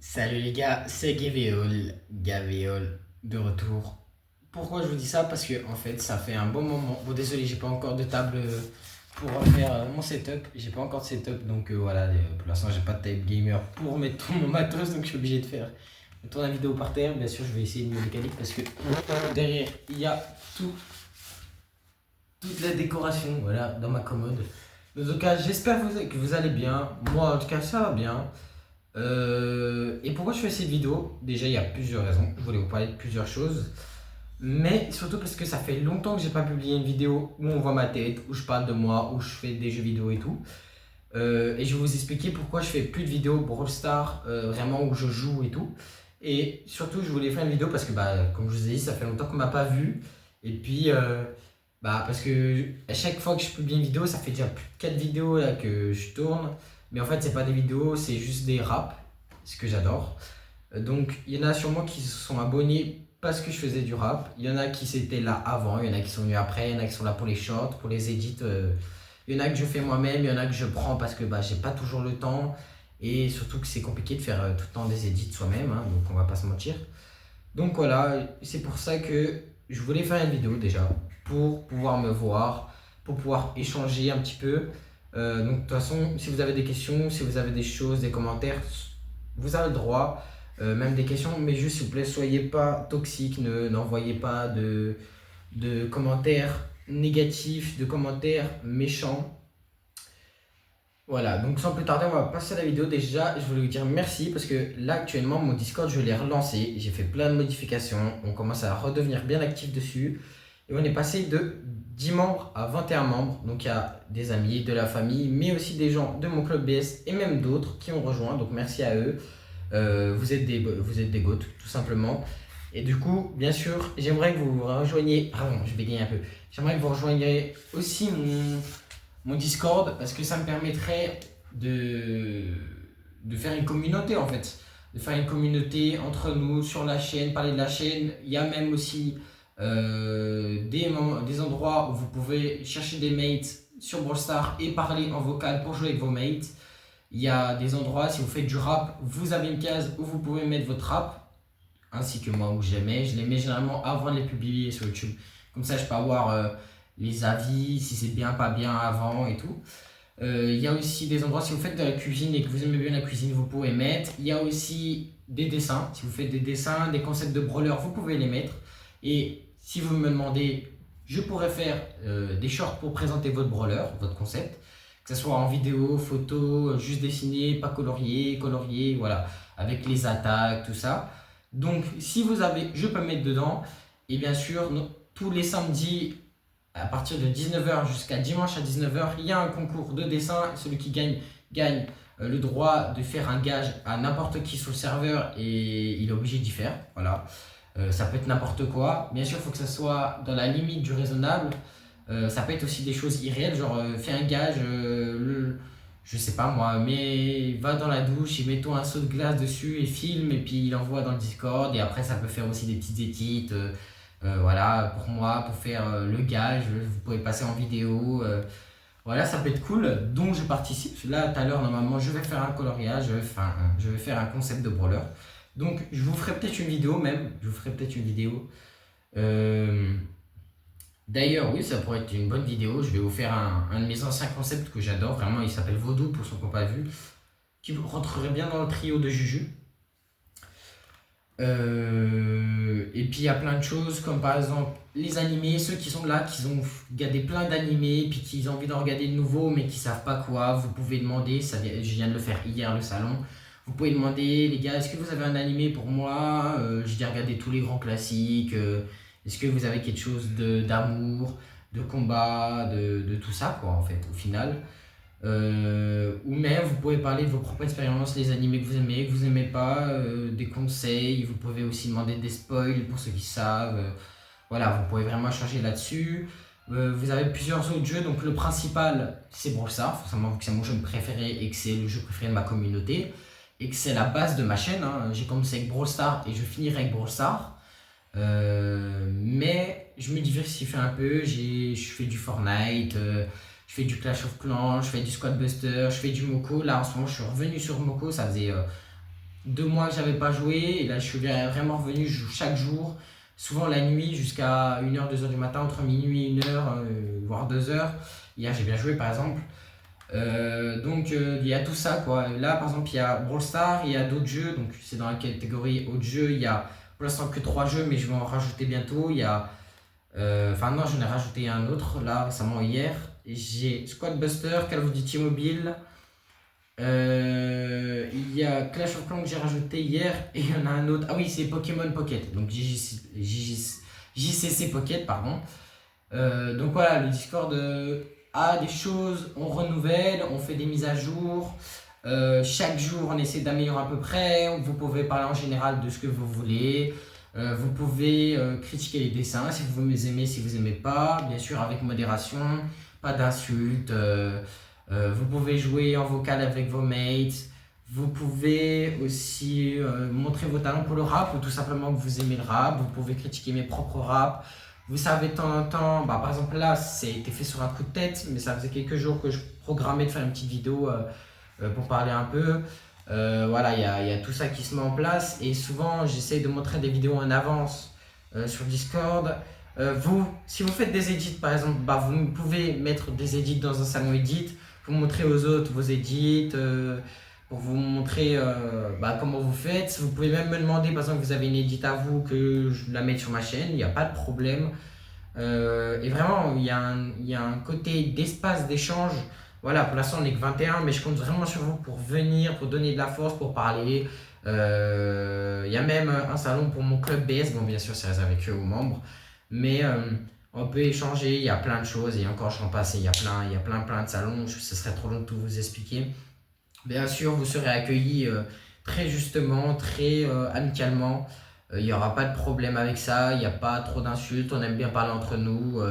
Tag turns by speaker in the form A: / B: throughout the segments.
A: Salut les gars, c'est Gavéol de retour. Pourquoi je vous dis ça? Parce que en fait ça fait un bon moment. Bon désolé, j'ai pas encore de table pour faire mon setup. J'ai pas encore de setup donc voilà, pour l'instant j'ai pas de table gamer pour mettre tout mon matos donc je suis obligé de faire tourner la vidéo par terre. Bien sûr je vais essayer de mieux mécanique parce que derrière il y a tout, toute la décoration voilà, dans ma commode. En tout cas j'espère que vous allez bien. Moi en tout cas ça va bien. Et pourquoi je fais cette vidéo? Déjà, il y a plusieurs raisons. Je voulais vous parler de plusieurs choses. Mais surtout parce que ça fait longtemps que j'ai pas publié une vidéo où on voit ma tête, où je parle de moi, où je fais des jeux vidéo et tout. Et je vais vous expliquer pourquoi je fais plus de vidéos Brawl Stars, vraiment où je joue et tout. Et surtout, je voulais faire une vidéo parce que, comme je vous ai dit, ça fait longtemps qu'on m'a pas vu. Et puis, parce que à chaque fois que je publie une vidéo, ça fait déjà plus de 4 vidéos là, que je tourne. Mais en fait, c'est pas des vidéos, c'est juste des raps, ce que j'adore. Donc, il y en a sûrement qui se sont abonnés parce que je faisais du rap. Il y en a qui étaient là avant, il y en a qui sont venus après, il y en a qui sont là pour les shorts, pour les edits. Il y en a que je fais moi-même, il y en a que je prends parce que j'ai pas toujours le temps. Et surtout que c'est compliqué de faire tout le temps des edits soi-même, hein, donc on va pas se mentir. Donc voilà, c'est pour ça que je voulais faire une vidéo déjà, pour pouvoir me voir, pour pouvoir échanger un petit peu. Donc de toute façon, si vous avez des questions, si vous avez des choses, des commentaires, vous avez le droit, même des questions, mais juste s'il vous plaît, soyez pas toxiques, n'envoyez pas de commentaires négatifs, de commentaires méchants. Voilà, donc sans plus tarder, on va passer à la vidéo. Déjà, je voulais vous dire merci parce que là, actuellement, mon Discord, je l'ai relancé. J'ai fait plein de modifications. On commence à redevenir bien actif dessus. Et on est passé de 10 membres à 21 membres. Donc, il y a des amis, de la famille, mais aussi des gens de mon club BS et même d'autres qui ont rejoint. Donc, merci à eux. Vous êtes des goats, tout simplement. Et du coup, bien sûr, j'aimerais que vous rejoigniez. Pardon, je bégaye un peu. J'aimerais que vous rejoigniez aussi mon Discord parce que ça me permettrait de faire une communauté en fait. De faire une communauté entre nous sur la chaîne, parler de la chaîne. Il y a même aussi des endroits où vous pouvez chercher des mates sur Brawl Stars et parler en vocal pour jouer avec vos mates. Il y a des endroits, si vous faites du rap, vous avez une case où vous pouvez mettre votre rap, ainsi que moi où je les mets. Je les mets généralement avant de les publier sur YouTube. Comme ça, je peux avoir les avis, si c'est bien, pas bien avant et tout. Il y a aussi des endroits, si vous faites de la cuisine et que vous aimez bien la cuisine, vous pouvez mettre. Il y a aussi des dessins. Si vous faites des dessins, des concepts de brawler, vous pouvez les mettre. Et si vous me demandez, je pourrais faire des shorts pour présenter votre brawler, votre concept. Que ce soit en vidéo, photo, juste dessiné, pas colorié, voilà, avec les attaques, tout ça. Donc, si vous avez, je peux mettre dedans. Et bien sûr, tous les samedis, à partir de 19h jusqu'à dimanche à 19h, il y a un concours de dessin. Celui qui gagne le droit de faire un gage à n'importe qui sur le serveur et il est obligé d'y faire. Voilà. Ça peut être n'importe quoi. Bien sûr, il faut que ça soit dans la limite du raisonnable. Ça peut être aussi des choses irréelles, genre fais un gage, je sais pas moi, mais va dans la douche et mets-toi un seau de glace dessus et filme et puis il envoie dans le Discord et après ça peut faire aussi des petites édits, voilà, pour moi, pour faire le gage, vous pouvez passer en vidéo, voilà, ça peut être cool, donc je participe. Là, tout à l'heure, normalement, je vais faire un coloriage, je vais faire un concept de brawler. Donc, je vous ferai peut-être une vidéo même, je vous ferai peut-être une vidéo. Euh, D'ailleurs, oui, ça pourrait être une bonne vidéo. Je vais vous faire un de mes anciens concepts que j'adore, vraiment, il s'appelle Vaudou pour ceux qui n'ont pas vu, qui rentrerait bien dans le trio de Juju. Et puis il y a plein de choses comme par exemple les animés, ceux qui sont là, qui ont regardé plein d'animés, puis qui ont envie d'en regarder de nouveaux mais qui savent pas quoi, vous pouvez demander, je viens de le faire hier le salon, vous pouvez demander les gars est-ce que vous avez un animé pour moi, j'ai regardé tous les grands classiques, est-ce que vous avez quelque chose d'amour, de combat, de tout ça quoi en fait au final. Ou même vous pouvez parler de vos propres expériences, les animés que vous aimez pas, des conseils, vous pouvez aussi demander des spoils pour ceux qui savent. Voilà, vous pouvez vraiment changer là-dessus. Vous avez plusieurs autres jeux, donc le principal c'est Brawl Stars, forcément vu que c'est mon jeu préféré et que c'est le jeu préféré de ma communauté et que c'est la base de ma chaîne, hein. J'ai commencé avec Brawl Stars et je finirai avec Brawl Stars. Mais je me diversifie un peu, je fais du Fortnite, je fais du Clash of Clans, je fais du Squad Buster, je fais du Moko. Là en ce moment je suis revenu sur Moko, ça faisait 2 mois que j'avais pas joué. Et là, je suis vraiment revenu, je joue chaque jour. Souvent la nuit jusqu'à 1h, 2h du matin, entre minuit et 1h, voire 2h. Hier, j'ai bien joué par exemple. Donc il y a tout ça quoi. Là par exemple il y a Brawl Stars, il y a d'autres jeux, donc c'est dans la catégorie autres jeux. Il y a pour l'instant que 3 jeux, mais je vais en rajouter bientôt. Il y a, enfin non, j'en ai rajouté un autre là récemment hier. J'ai Squad Buster, Call of Duty Mobile. Il y a Clash of Clans que j'ai rajouté hier et il y en a un autre. Ah oui, c'est Pokémon Pocket, donc JCC Pocket, pardon. Donc voilà, le Discord a des choses, on renouvelle, on fait des mises à jour. Chaque jour, on essaie d'améliorer à peu près. Vous pouvez parler en général de ce que vous voulez. Vous pouvez critiquer les dessins si vous aimez, si vous aimez pas. Bien sûr, avec modération, pas d'insultes. Vous pouvez jouer en vocal avec vos mates. Vous pouvez aussi montrer vos talents pour le rap ou tout simplement que vous aimez le rap. Vous pouvez critiquer mes propres raps. Vous savez, de temps en temps, bah, par exemple là, c'est été fait sur un coup de tête, mais ça faisait quelques jours que je programmais de faire une petite vidéo pour parler un peu. Voilà, il y a tout ça qui se met en place et souvent j'essaye de montrer des vidéos en avance sur Discord. Si vous faites des edits par exemple, bah, vous pouvez mettre des edits dans un salon edit, vous montrer aux autres vos edits, pour vous montrer bah, comment vous faites. Vous pouvez même me demander, par exemple, que vous avez une edit à vous, que je la mette sur ma chaîne, il n'y a pas de problème. Et vraiment, il y a un côté d'espace d'échange. Voilà, pour l'instant, on n'est que 21, mais je compte vraiment sur vous pour venir, pour donner de la force, pour parler. Il y a même un salon pour mon club BS. Bon, bien sûr, c'est réservé que aux membres. Mais on peut échanger, il y a plein de choses. Et encore, je en passe, il y a plein de salons. Ce serait trop long de tout vous expliquer. Bien sûr, vous serez accueillis très justement, très amicalement. Il n'y aura pas de problème avec ça, il n'y a pas trop d'insultes, on aime bien parler entre nous.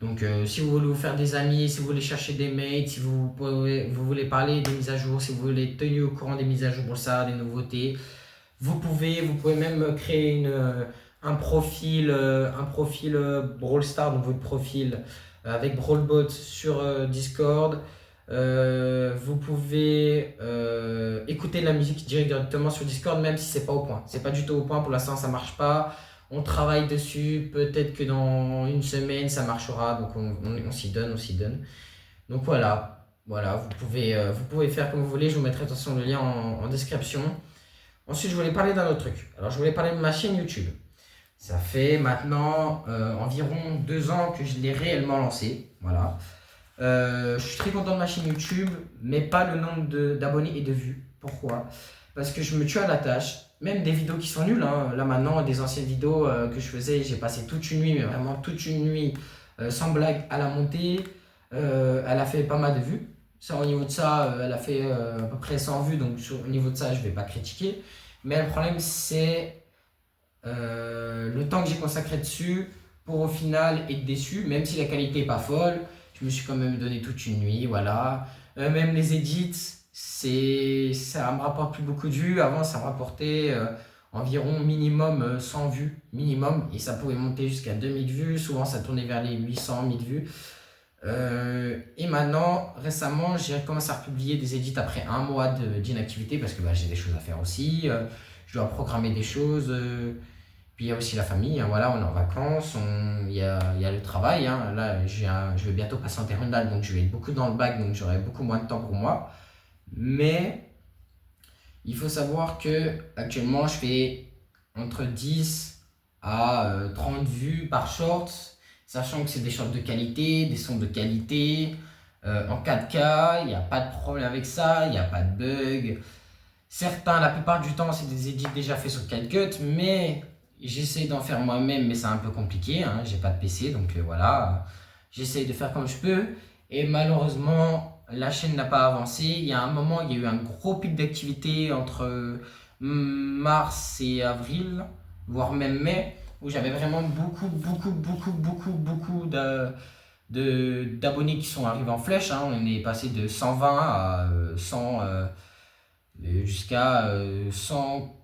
A: Donc si vous voulez vous faire des amis, si vous voulez chercher des mates, si vous voulez parler des mises à jour, si vous voulez être tenu au courant des mises à jour pour ça, des nouveautés, vous pouvez même créer un profil Brawl Stars, donc votre profil avec Brawlbot sur Discord. Vous pouvez écouter de la musique directement sur Discord, même si c'est pas au point. C'est pas du tout au point pour l'instant, ça marche pas. On travaille dessus. Peut-être que dans une semaine ça marchera. Donc on s'y donne, Donc voilà, vous pouvez faire comme vous voulez. Je vous mettrai de toute façon le lien en description. Ensuite, je voulais parler d'un autre truc. Alors, je voulais parler de ma chaîne YouTube. Ça fait maintenant environ 2 ans que je l'ai réellement lancée. Voilà. Je suis très content de ma chaîne YouTube, mais pas le nombre d'abonnés et de vues. Pourquoi? Parce que je me tue à la tâche. Même des vidéos qui sont nulles, hein. Là maintenant, des anciennes vidéos que je faisais, j'ai passé toute une nuit, mais vraiment toute une nuit, sans blague, à la monter. Elle a fait pas mal de vues. Ça, au niveau de ça, elle a fait à peu près 100 vues, donc au niveau de ça, je vais pas critiquer. Mais le problème, c'est le temps que j'ai consacré dessus pour au final être déçu, même si la qualité est pas folle. Je me suis quand même donné toute une nuit, voilà. Même les edits, ça me rapporte plus beaucoup de vues. Avant, ça me rapportait environ minimum 100 vues, minimum. Et ça pouvait monter jusqu'à 2000 vues. Souvent, ça tournait vers les 800, 1000 vues. Et maintenant, récemment, j'ai commencé à republier des edits après 1 mois d'inactivité parce que bah, j'ai des choses à faire aussi. Je dois programmer des choses. Puis il y a aussi la famille, hein, voilà, on est en vacances, il y a le travail. Hein, là, je vais bientôt passer en terminale, donc je vais être beaucoup dans le bac, donc j'aurai beaucoup moins de temps pour moi. Mais il faut savoir que actuellement, je fais entre 10 à 30 vues par short, sachant que c'est des shorts de qualité, des sons de qualité, en 4K, il n'y a pas de problème avec ça, il n'y a pas de bug. Certains, la plupart du temps, c'est des edits déjà faits sur CapCut, mais j'essaie d'en faire moi-même, mais c'est un peu compliqué, hein, j'ai pas de PC, donc voilà, j'essaie de faire comme je peux, et malheureusement, la chaîne n'a pas avancé. Il y a un moment, il y a eu un gros pic d'activité entre mars et avril, voire même mai, où j'avais vraiment beaucoup d'abonnés qui sont arrivés en flèche, hein. On est passé de 120 à 100, jusqu'à 100,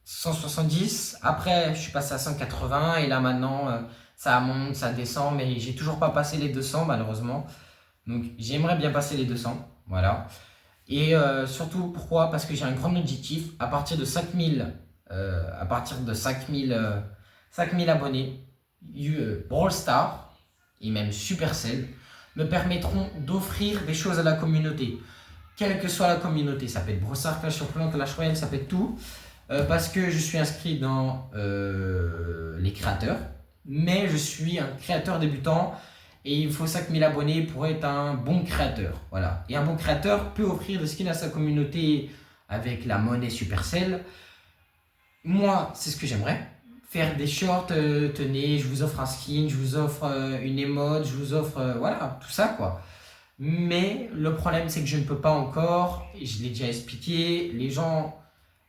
A: 170. Après, je suis passé à 180 et là maintenant, ça monte, ça descend, mais j'ai toujours pas passé les 200 malheureusement. Donc, j'aimerais bien passer les 200, voilà. Et surtout, pourquoi? Parce que j'ai un grand objectif. À partir de 5000 5000 abonnés, Brawl Stars et même Supercell me permettront d'offrir des choses à la communauté. Quelle que soit la communauté, ça peut être Brawl Stars, Clash of Clans, Clash Royale, ça peut être tout. Parce que je suis inscrit dans les créateurs, mais je suis un créateur débutant et il faut 5000 abonnés pour être un bon créateur. Voilà. Et un bon créateur peut offrir des skins à sa communauté avec la monnaie Supercell. Moi, c'est ce que j'aimerais. Faire des shorts, tenez, je vous offre un skin, je vous offre une emote, je vous offre, voilà, tout ça quoi. Mais le problème, c'est que je ne peux pas encore, et je l'ai déjà expliqué, les gens,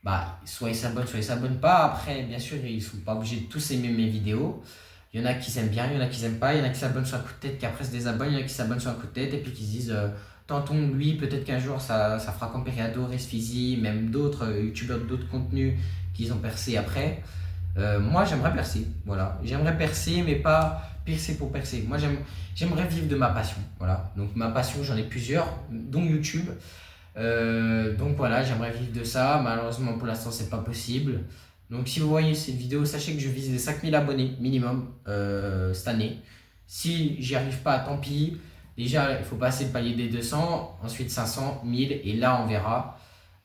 A: bah, soit ils s'abonnent pas. Après, bien sûr, ils sont pas obligés de tous aimer mes vidéos. Il y en a qui s'aiment bien, il y en a qui s'aiment pas, il y en a qui s'abonnent sur un coup de tête, qui après se désabonnent, il y en a qui s'abonnent sur un coup de tête et puis qui se disent tentons lui, peut-être qu'un jour ça fera comme Periado, Resfizi, même d'autres youtubeurs d'autres contenus qui ont percé après. Moi, j'aimerais percer, voilà. J'aimerais percer, mais pas percer pour percer. Moi, j'aimerais vivre de ma passion, voilà. Donc, ma passion, j'en ai plusieurs, dont YouTube. Donc voilà, j'aimerais vivre de ça. Malheureusement, pour l'instant, c'est pas possible. Donc, si vous voyez cette vidéo, sachez que je vise les 5000 abonnés minimum cette année. Si j'y arrive pas, tant pis. Déjà, il faut passer le palier des 200, ensuite 500, 1000, et là, on verra.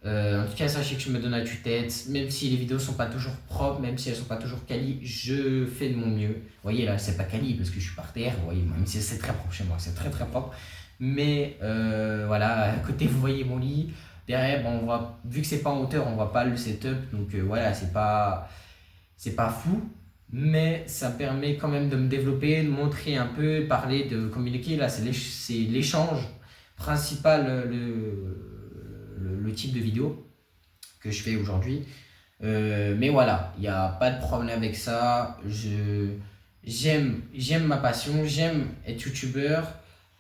A: En tout cas, sachez que je me donne à tue-tête, même si les vidéos sont pas toujours propres, même si elles sont pas toujours quali, je fais de mon mieux. Vous voyez là, c'est pas quali parce que je suis par terre, vous voyez, même si c'est très propre chez moi, c'est très très propre. Mais voilà, à côté vous voyez mon lit, derrière, bon, on voit, vu que c'est pas en hauteur, on voit pas le setup, donc voilà, c'est pas fou. Mais ça permet quand même de me développer, de montrer un peu, parler, de communiquer. Là, c'est l'échange principal, le type de vidéo que je fais aujourd'hui. Mais voilà, il n'y a pas de problème avec ça. J'aime ma passion, j'aime être youtubeur.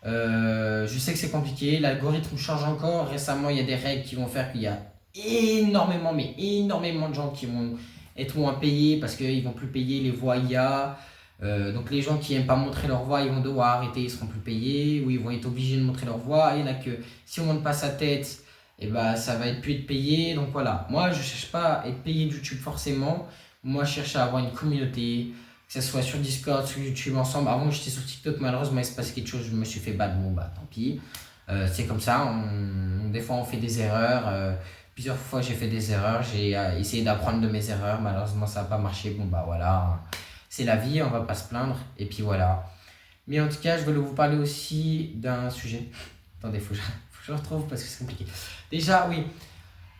A: Je sais que c'est compliqué, l'algorithme change encore. Récemment, il y a des règles qui vont faire qu'il y a énormément, mais énormément de gens qui vont être moins payés parce qu'ils vont plus payer les voix IA. Donc les gens qui n'aiment pas montrer leur voix, ils vont devoir arrêter, ils seront plus payés, ou ils vont être obligés de montrer leur voix. Il y en a que si on ne montre pas sa tête, et bah ça va être plus être payé. Donc voilà, moi je cherche pas à être payé de YouTube forcément. Moi je cherche à avoir une communauté, que ce soit sur Discord, sur YouTube ensemble. Avant j'étais sur TikTok, malheureusement il se passe quelque chose, je me suis fait battre, bon bah tant pis. C'est comme ça, des fois on fait des erreurs. Plusieurs fois j'ai fait des erreurs, j'ai essayé d'apprendre de mes erreurs, malheureusement ça n'a pas marché. Bon bah voilà, c'est la vie, on va pas se plaindre. Et puis voilà. Mais en tout cas, je voulais vous parler aussi d'un sujet. Attendez, faut que je le retrouve parce que c'est compliqué. Déjà, oui.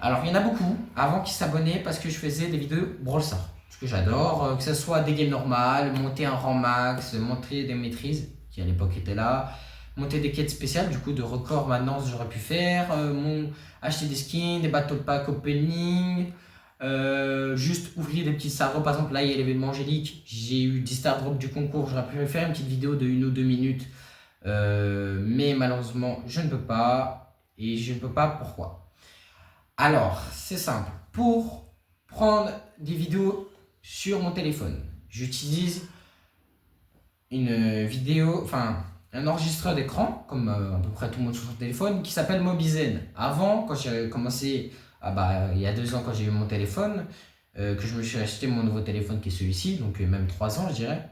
A: Alors, il y en a beaucoup avant qui s'abonnaient parce que je faisais des vidéos Brawl Stars. Ce que j'adore, que ce soit des games normales, monter un rang max, monter des maîtrises, qui à l'époque étaient là, monter des quêtes spéciales, du coup de record maintenant j'aurais pu faire, acheter des skins, des battle pack opening, juste ouvrir des petits star drops. Par exemple, là il y a l'événement Angélique, j'ai eu 10 star drops du concours, j'aurais pu faire une petite vidéo de 1 ou 2 minutes, mais malheureusement je ne peux pas, et je ne peux pas pourquoi. Alors, c'est simple, pour prendre des vidéos sur mon téléphone, j'utilise une vidéo, enfin un enregistreur d'écran, comme à peu près tout le monde sur son téléphone, qui s'appelle Mobizen. Avant, quand j'ai commencé, il y a 2 ans quand j'ai eu mon téléphone, que je me suis acheté mon nouveau téléphone qui est celui-ci, donc même 3 ans je dirais,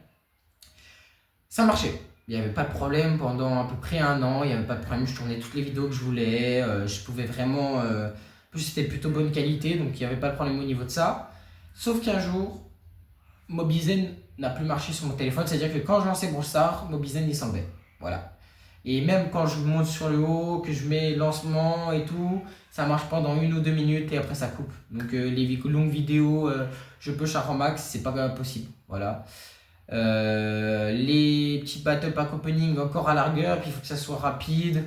A: ça marchait. Il n'y avait pas de problème pendant à peu près 1 an, il n'y avait pas de problème, je tournais toutes les vidéos que je voulais, je pouvais vraiment... en plus c'était plutôt bonne qualité, donc il n'y avait pas de problème au niveau de ça. Sauf qu'un jour, Mobizen n'a plus marché sur mon téléphone, c'est-à-dire que quand je lançais Brawl Stars, Mobizen il s'enlevait. Voilà. Et même quand je monte sur le haut, que je mets lancement et tout, ça marche pendant 1 ou 2 minutes et après ça coupe. Donc les longues vidéos, je push à rang max, c'est pas possible. Voilà. Les petits battle pack opening encore à largeur, puis il faut que ça soit rapide.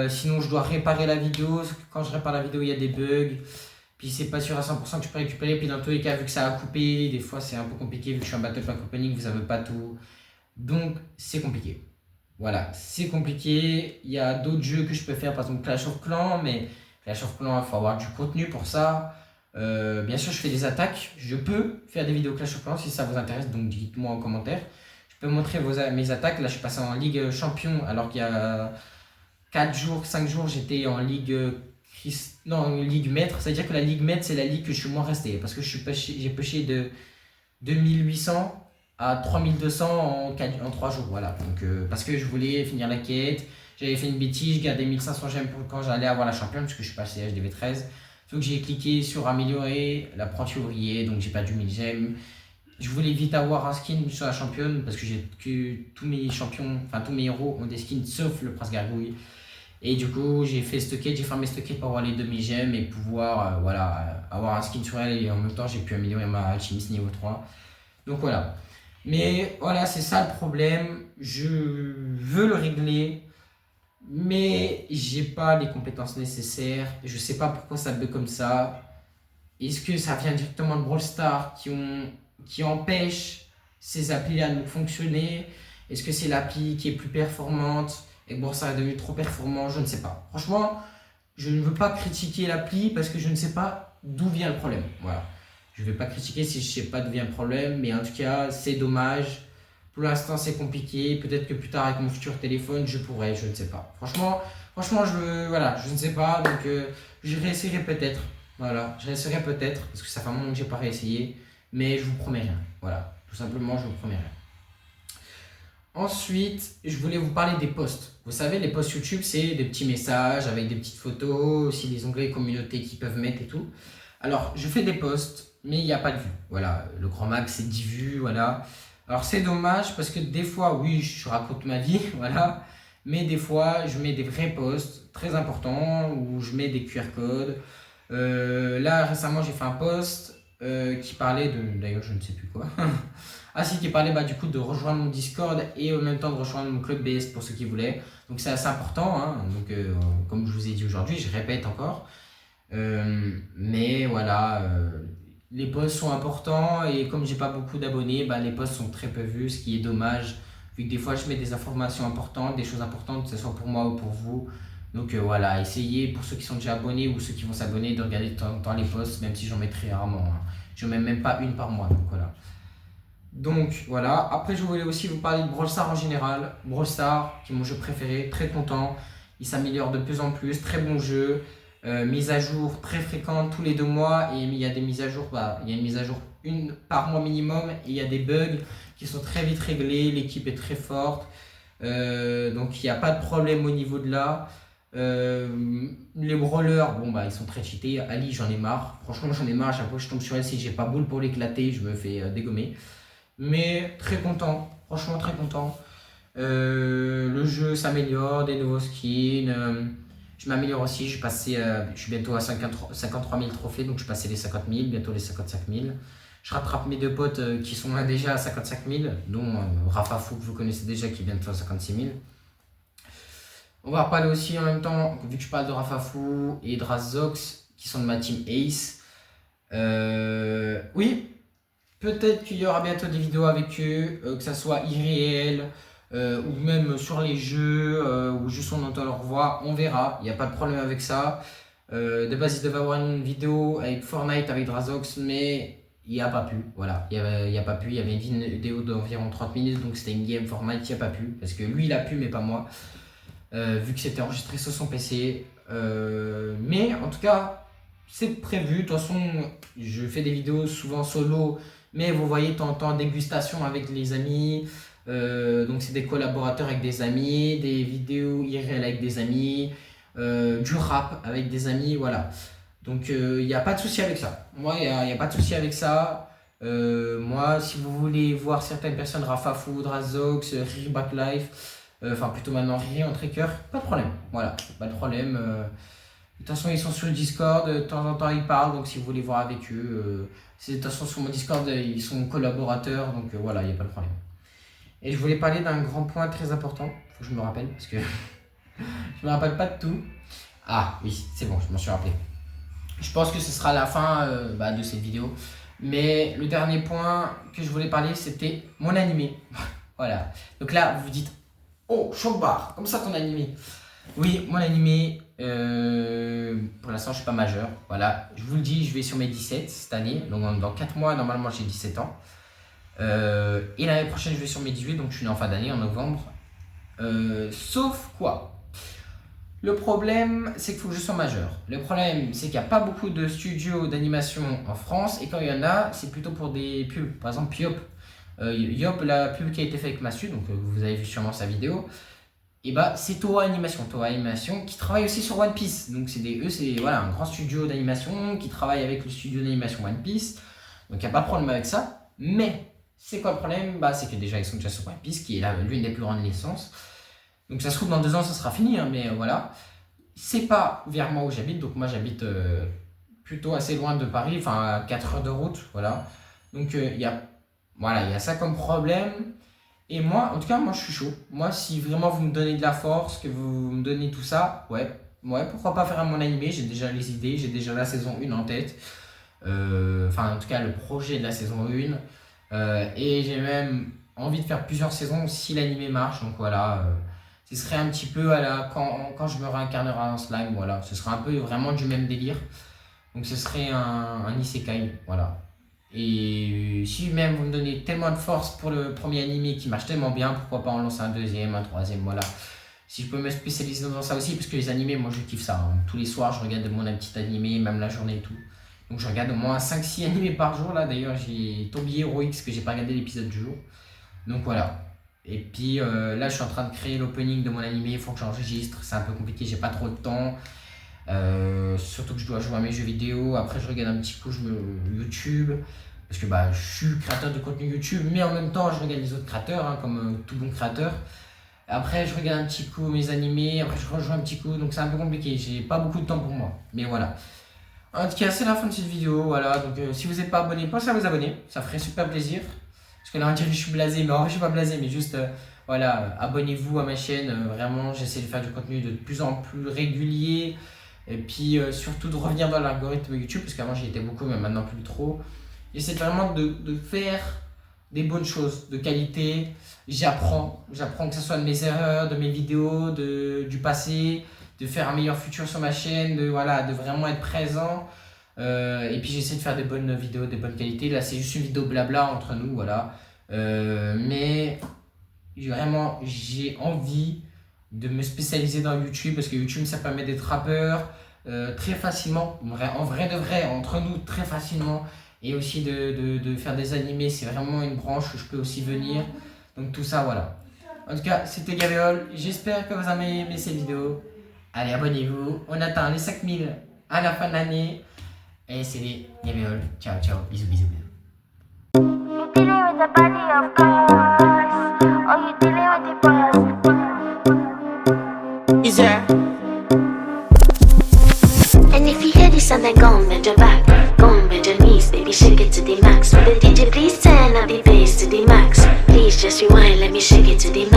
A: Sinon je dois réparer la vidéo. Quand je répare la vidéo, il y a des bugs. Puis c'est pas sûr à 100% que je peux récupérer. Puis dans tous les cas, vu que ça a coupé, des fois c'est un peu compliqué vu que je suis en battle pack opening, vous savez pas tout. Donc c'est compliqué. Voilà, c'est compliqué. Il y a d'autres jeux que je peux faire, par exemple Clash of Clans, mais Clash of Clans, il faut avoir du contenu pour ça. Bien sûr, je fais des attaques. Je peux faire des vidéos Clash of Clans si ça vous intéresse, donc dites-moi en commentaire. Je peux montrer mes attaques. Là, je suis passé en Ligue Champion, alors qu'il y a 4 jours, 5 jours, j'étais en Ligue non, Ligue Maître. C'est-à-dire que la Ligue Maître, c'est la ligue que je suis moins resté. Parce que j'ai pêché de 2800 à 3200 en 3 jours. Voilà. Donc, parce que je voulais finir la quête. J'avais fait une bêtise, je gardais 1500 gemmes pour quand j'allais avoir la championne, parce que je suis passé HDV 13. Donc j'ai cliqué sur améliorer l'apprenti ouvrier, donc j'ai perdu 1000 gemmes. Je voulais vite avoir un skin sur la championne, parce que j'ai que tous mes champions, enfin tous mes héros ont des skins sauf le prince gargouille. Et du coup, j'ai fait cette quête, j'ai farmé cette quête pour avoir les 2000 gemmes et pouvoir voilà, avoir un skin sur elle. Et en même temps, j'ai pu améliorer ma alchimiste niveau 3. Donc voilà. Mais voilà, c'est ça le problème. Je veux le régler, mais j'ai pas les compétences nécessaires. Je sais pas pourquoi ça bug comme ça. Est-ce que ça vient directement de Brawl Stars qui empêche ces applis à nous fonctionner? Est-ce que c'est l'appli qui est plus performante et que Brawl Stars est devenu trop performant? Je ne sais pas. Franchement, je ne veux pas critiquer l'appli parce que je ne sais pas d'où vient le problème. Voilà. Je ne vais pas critiquer si je ne sais pas d'où vient le problème, mais en tout cas, c'est dommage. Pour l'instant, c'est compliqué. Peut-être que plus tard, avec mon futur téléphone, je pourrais, je ne sais pas. Franchement, voilà, je ne sais pas. Donc, je réessayerai peut-être. Voilà, je réessayerai peut-être, parce que ça fait un moment que je n'ai pas réessayé. Mais je vous promets rien. Voilà, tout simplement, je vous promets rien. Ensuite, je voulais vous parler des posts. Vous savez, les posts YouTube, c'est des petits messages avec des petites photos, aussi des onglets communauté qui peuvent mettre et tout. Alors, je fais des posts, mais il n'y a pas de vues. Voilà, le grand max, c'est 10 vues, voilà. Alors, c'est dommage parce que des fois, oui, je raconte ma vie, voilà. Mais des fois, je mets des vrais posts très importants où je mets des QR codes. Là, récemment, j'ai fait un post qui parlait de... D'ailleurs, je ne sais plus quoi. Ah si, qui parlait du coup de rejoindre mon Discord et en même temps de rejoindre mon club BS pour ceux qui voulaient. Donc c'est assez important, hein. Donc comme je vous ai dit aujourd'hui, je répète encore. Mais voilà, les posts sont importants et comme j'ai pas beaucoup d'abonnés, les posts sont très peu vus, ce qui est dommage. Vu que des fois je mets des informations importantes, des choses importantes, que ce soit pour moi ou pour vous. Donc voilà, essayez pour ceux qui sont déjà abonnés ou ceux qui vont s'abonner de regarder de temps en temps les posts, même si j'en mets très rarement, hein. Je mets même pas une par mois, donc voilà. Donc voilà, après je voulais aussi vous parler de Brawl Stars en général. Brawl Stars, qui est mon jeu préféré, très content. Il s'améliore de plus en plus, très bon jeu. Mise à jour très fréquente tous les 2 mois. Et il y a des mises à jour, il y a une mise à jour une par mois minimum. Et il y a des bugs qui sont très vite réglés. L'équipe est très forte. Donc il n'y a pas de problème au niveau de là. Les brawlers, ils sont très cheatés. Ali, j'en ai marre. Franchement, j'en ai marre. À chaque fois que je tombe sur elle, si j'ai pas boule pour l'éclater, je me fais dégommer. Mais très content, franchement très content. Le jeu s'améliore, des nouveaux skins. Je m'améliore aussi, je suis bientôt à 53 000 trophées, donc je passais les 50 000, bientôt les 55 000. Je rattrape mes 2 potes qui sont là déjà à 55 000, dont Rafa Fou que vous connaissez déjà qui est bientôt à 56 000. On va reparler aussi en même temps, vu que je parle de Rafa Fou et Drazox qui sont de ma team Ace. Oui, peut-être qu'il y aura bientôt des vidéos avec eux, que ça soit irréel ou même sur les jeux où juste on entend leur voix, on verra, il n'y a pas de problème avec ça. De base, il devait avoir une vidéo avec Fortnite avec Drazox, mais il n'y a pas pu. Voilà, il y a pas pu. Il y avait une vidéo d'environ 30 minutes, donc c'était une game Fortnite, il n'y a pas pu. Parce que lui, il a pu, mais pas moi, vu que c'était enregistré sur son PC. Mais en tout cas, c'est prévu. De toute façon, je fais des vidéos souvent solo. Mais vous voyez, de temps en temps, dégustation avec les amis. Donc, c'est des collaborateurs avec des amis, des vidéos IRL avec des amis, du rap avec des amis, voilà. Donc, il n'y a pas de souci avec ça. Moi, il n'y a pas de souci avec ça. Moi, si vous voulez voir certaines personnes, Rafa Food, Razox, Riri Backlife, enfin plutôt maintenant Riri en tracker, pas de problème. Voilà, pas de problème. De toute façon, ils sont sur le Discord, de temps en temps ils parlent, donc si vous voulez voir avec eux, de toute façon sur mon Discord, ils sont collaborateurs, donc voilà, il n'y a pas de problème. Et je voulais parler d'un grand point très important, faut que je me rappelle, parce que je me rappelle pas de tout. Ah oui, c'est bon, je m'en suis rappelé. Je pense que ce sera la fin de cette vidéo. Mais le dernier point que je voulais parler, c'était mon animé. Voilà. Donc là, vous vous dites, oh, Chocbar, comme ça ton animé. Oui, mon animé, pour l'instant, je suis pas majeur. Voilà, je vous le dis, je vais sur mes 17 cette année. Donc dans 4 mois, normalement, j'ai 17 ans. Et l'année prochaine, je vais sur mes 18, donc je suis né en fin d'année, en novembre. Sauf quoi, Le problème, c'est qu'il faut que je sois majeur. Le problème, c'est qu'il n'y a pas beaucoup de studios d'animation en France. Et quand il y en a, c'est plutôt pour des pubs. Par exemple, Yop. Yop, la pub qui a été faite avec Massu, donc vous avez vu sûrement sa vidéo. Et bah, c'est Toa Animation. Toa Animation qui travaille aussi sur One Piece. Donc c'est voilà, un grand studio d'animation qui travaille avec le studio d'animation One Piece. Donc il n'y a pas de problème avec ça. Mais c'est quoi le problème? Bah, c'est que déjà ils sont déjà sur One Piece, qui est l'une des plus grandes licences. Donc ça se trouve dans 2 ans ça sera fini, hein, mais voilà. C'est pas vers moi où j'habite, donc moi j'habite plutôt assez loin de Paris, enfin à 4 heures de route, voilà. Donc il y a ça comme problème. Et moi, en tout cas, moi je suis chaud. Moi, si vraiment vous me donnez de la force, que vous me donnez tout ça, ouais, pourquoi pas faire mon animé? J'ai déjà les idées, j'ai déjà la saison 1 en tête. Enfin, en tout cas, le projet de la saison 1. Et j'ai même envie de faire plusieurs saisons si l'animé marche, donc voilà. Ce serait un petit peu quand je me réincarnerai en slime, voilà. Ce serait un peu vraiment du même délire. Donc ce serait un isekai, voilà. Et si même vous me donnez tellement de force pour le premier animé qui marche tellement bien, pourquoi pas en lancer un deuxième, un troisième, voilà. Si je peux me spécialiser dans ça aussi, parce que les animés, moi je kiffe ça. Hein. Tous les soirs, je regarde un petit animé, même la journée et tout. Donc je regarde au moins 5-6 animés par jour, là. D'ailleurs, j'ai Toby Hero X que j'ai pas regardé l'épisode du jour. Donc voilà. Et puis là, je suis en train de créer l'opening de mon animé, il faut que j'enregistre. C'est un peu compliqué, j'ai pas trop de temps. Surtout que je dois jouer à mes jeux vidéo. Après, je regarde un petit coup YouTube. Parce que bah, je suis créateur de contenu YouTube, mais en même temps, je regarde les autres créateurs, hein, comme tout bon créateur. Après, je regarde un petit coup mes animés. Après, je rejoins un petit coup. Donc, c'est un peu compliqué. J'ai pas beaucoup de temps pour moi. Mais voilà. En tout cas, c'est la fin de cette vidéo. Voilà. Donc, si vous n'êtes pas abonné, pensez à vous abonner. Ça ferait super plaisir. Parce que là, on dirait que je suis blasé. Mais en vrai, je suis pas blasé. Mais juste, voilà, abonnez-vous à ma chaîne. Vraiment, j'essaie de faire du contenu de plus en plus régulier. Et puis, surtout de revenir dans l'algorithme YouTube. Parce qu'avant, j'y étais beaucoup, mais maintenant, plus trop. J'essaie vraiment de faire des bonnes choses, de qualité. J'apprends que ce soit de mes erreurs, de mes vidéos, du passé, de faire un meilleur futur sur ma chaîne, de vraiment être présent. Et puis j'essaie de faire des bonnes vidéos, des bonnes qualités. Là, c'est juste une vidéo blabla entre nous, voilà. Mais j'ai envie de me spécialiser dans YouTube parce que YouTube, ça permet d'être rappeur très facilement. En vrai de vrai, entre nous, très facilement. Et aussi de faire des animés, c'est vraiment une branche où je peux aussi venir. Donc tout ça, voilà. En tout cas, c'était Gavéol. J'espère que vous avez aimé cette vidéo. Allez, abonnez-vous. On atteint les 5000 à la fin de l'année. Et c'est les Gavéol. Ciao, ciao. Bisous, bisous, bisous.
B: And if you hear this and then go bend your back, go bend your knees, baby shake it to the max. Will the DJ please turn up the bass to the max? Please just rewind, let me shake it to the max.